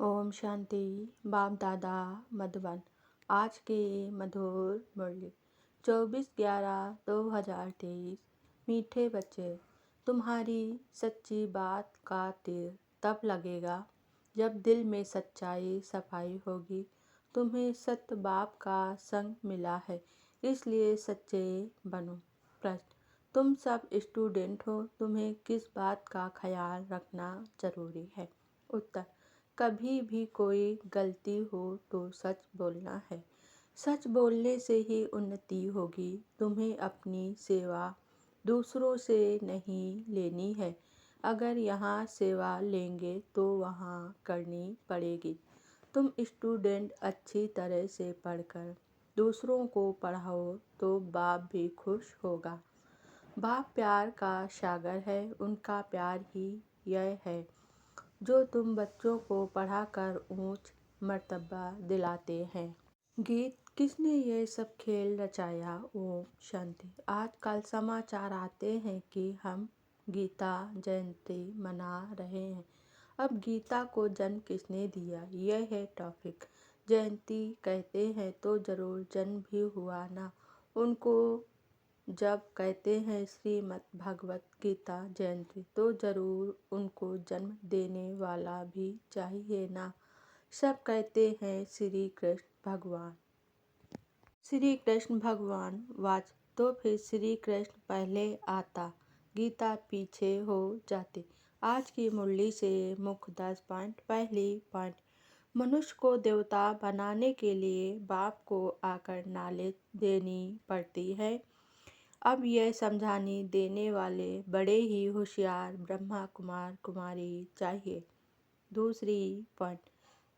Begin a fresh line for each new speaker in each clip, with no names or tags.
ओम शांति। बाप दादा मधुबन। आज की मधुर मुरली 24/11/2023। मीठे बच्चे, तुम्हारी सच्ची बात का तीर तब लगेगा जब दिल में सच्चाई सफाई होगी। तुम्हें सत्य बाप का संग मिला है, इसलिए सच्चे बनो। प्रश्न, तुम सब स्टूडेंट हो, तुम्हें किस बात का ख्याल रखना जरूरी है? उत्तर, कभी भी कोई गलती हो तो सच बोलना है। सच बोलने से ही उन्नति होगी। तुम्हें अपनी सेवा दूसरों से नहीं लेनी है। अगर यहाँ सेवा लेंगे तो वहाँ करनी पड़ेगी। तुम स्टूडेंट अच्छी तरह से पढ़कर दूसरों को पढ़ाओ तो बाप भी खुश होगा। बाप प्यार का सागर है, उनका प्यार ही यह है जो तुम बच्चों को पढ़ाकर ऊंच मर्तबा दिलाते हैं। गीत, किसने ये सब खेल रचाया? ओम शांति। आजकल समाचार आते हैं कि हम गीता जयंती मना रहे हैं। अब गीता को जन्म किसने दिया, यह है टॉपिक। जयंती कहते हैं तो जरूर जन्म भी हुआ ना उनको। जब कहते हैं श्रीमद् भगवत गीता जयंती तो जरूर उनको जन्म देने वाला भी चाहिए ना। सब कहते हैं श्री कृष्ण भगवान। श्री कृष्ण भगवान वाच तो फिर श्री कृष्ण पहले आता, गीता पीछे हो जाती। आज की मुरली से मुख्य 10 पॉइंट। पहली पॉइंट, मनुष्य को देवता बनाने के लिए बाप को आकर नॉलेज देनी पड़ती है। अब यह समझाने देने वाले बड़े ही होशियार ब्रह्मा कुमार कुमारी चाहिए। दूसरी पॉइंट,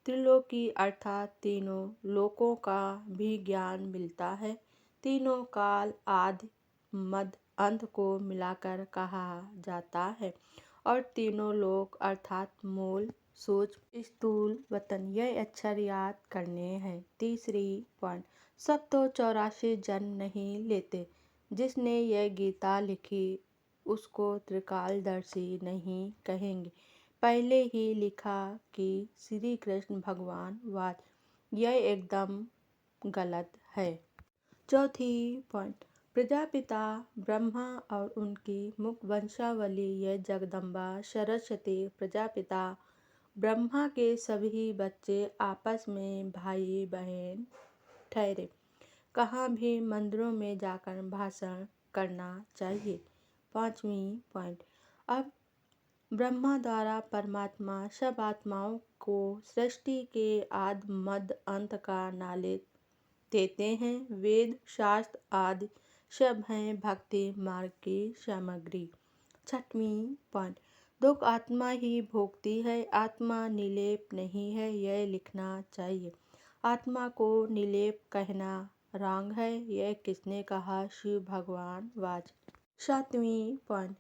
त्रिलोकी अर्थात तीनों लोकों का भी ज्ञान मिलता है। तीनों काल आदि मध्य अंत को मिलाकर कहा जाता है और तीनों लोक अर्थात मूल सूक्ष्म स्थूल वतन यह अक्षर याद करने हैं। तीसरी पॉइंट, सब तो 84 जन्म नहीं लेते। जिसने यह गीता लिखी उसको त्रिकालदर्शी नहीं कहेंगे। पहले ही लिखा कि श्री कृष्ण भगवान वाच, यह एकदम गलत है। चौथी पॉइंट, प्रजापिता ब्रह्मा और उनकी मुख वंशावली यह जगदम्बा सरस्वती प्रजापिता ब्रह्मा के सभी बच्चे आपस में भाई बहन ठहरे। कहाँ भी मंदिरों में जाकर भाषण करना चाहिए। पांचवी पॉइंट, अब ब्रह्मा द्वारा परमात्मा सब आत्माओं को सृष्टि के आदि मध्य अंत का नॉलेज देते हैं। वेद शास्त्र आदि सब हैं भक्ति मार्ग की सामग्री। छठवीं पॉइंट, दुख आत्मा ही भोगती है, आत्मा निलेप नहीं है, यह लिखना चाहिए। आत्मा को निलेप कहना रॉन्ग है, यह किसने कहा? शिव भगवान वाच। सातवीं पॉइंट,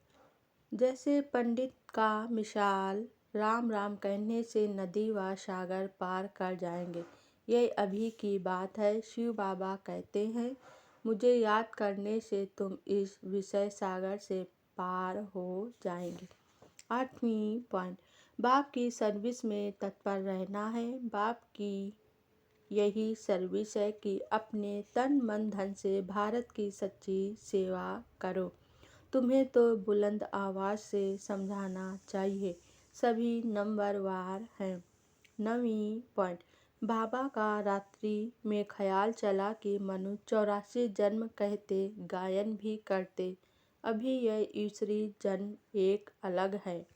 जैसे पंडित का मिसाल राम राम कहने से नदी व सागर पार कर जाएंगे, यह अभी की बात है। शिव बाबा कहते हैं मुझे याद करने से तुम इस विषय सागर से पार हो जाएंगे। आठवीं पॉइंट, बाप की सर्विस में तत्पर रहना है। बाप की यही सर्विस है कि अपने तन मन धन से भारत की सच्ची सेवा करो। तुम्हें तो बुलंद आवाज़ से समझाना चाहिए, सभी नंबरवार हैं। नवीं पॉइंट, बाबा का रात्रि में ख्याल चला कि मनु 84 जन्म कहते गायन भी करते। अभी यह ईश्वरी जन्म एक अलग है।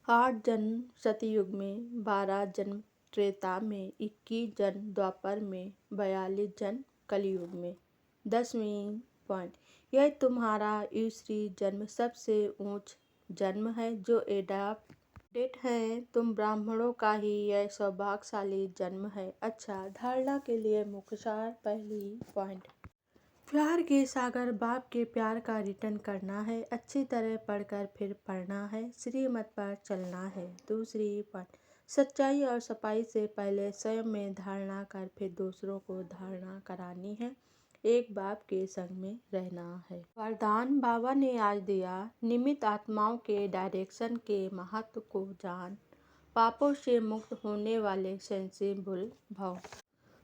8 जन्म सतयुग में, 12 जन्म त्रेता में, 21 जन्म द्वापर में, 42 जन्म कलयुग में। 10वीं पॉइंट, यह तुम्हारा ईश्वरी जन्म सबसे ऊंच जन्म है जो एडाप्टेड है। तुम ब्राह्मणों का ही यह सौभाग्यशाली जन्म है। अच्छा, धारणा के लिए मुख्य सार। पहली पॉइंट, प्यार के सागर बाप के प्यार का रिटर्न करना है। अच्छी तरह पढ़कर फिर पढ़ना है, श्रीमत पर चलना है। दूसरी पॉइंट, सच्चाई और सफाई से पहले स्वयं में धारणा कर फिर दूसरों को धारणा करानी है। एक बाप के संग में रहना है। वरदान बाबा ने आज दिया, निमित्त आत्माओं के डायरेक्शन के महत्व को जान। पापों से मुक्त होने वाले सेंसिबल भव।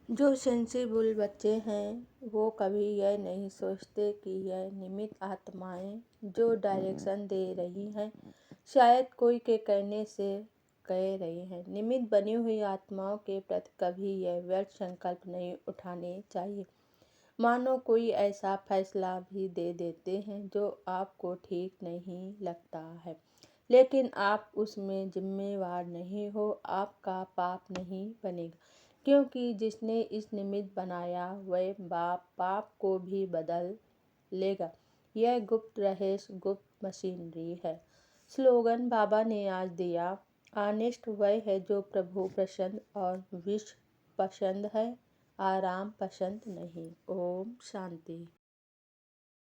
जो सेंसिबल बच्चे हैं वो कभी यह नहीं सोचते कि यह निमित्त आत्माएं जो डायरेक्शन दे रही हैं शायद कोई के कहने से कह रही हैं। निमित्त बनी हुई आत्माओं के प्रति कभी यह व्यर्थ संकल्प नहीं उठाने चाहिए। मानो कोई ऐसा फैसला भी दे देते हैं जो आपको ठीक नहीं लगता है, लेकिन आप उसमें जिम्मेवार नहीं हो, आपका पाप नहीं बनेगा, क्योंकि जिसने इस निमित्त बनाया वह पाप को भी बदल लेगा। यह गुप्त रहस्य, गुप्त मशीनरी है। स्लोगन बाबा ने आज दिया, ऑनेस्ट वह है जो प्रभु पसंद और विश्व पसंद है, आराम पसंद नहीं। ओम शांति।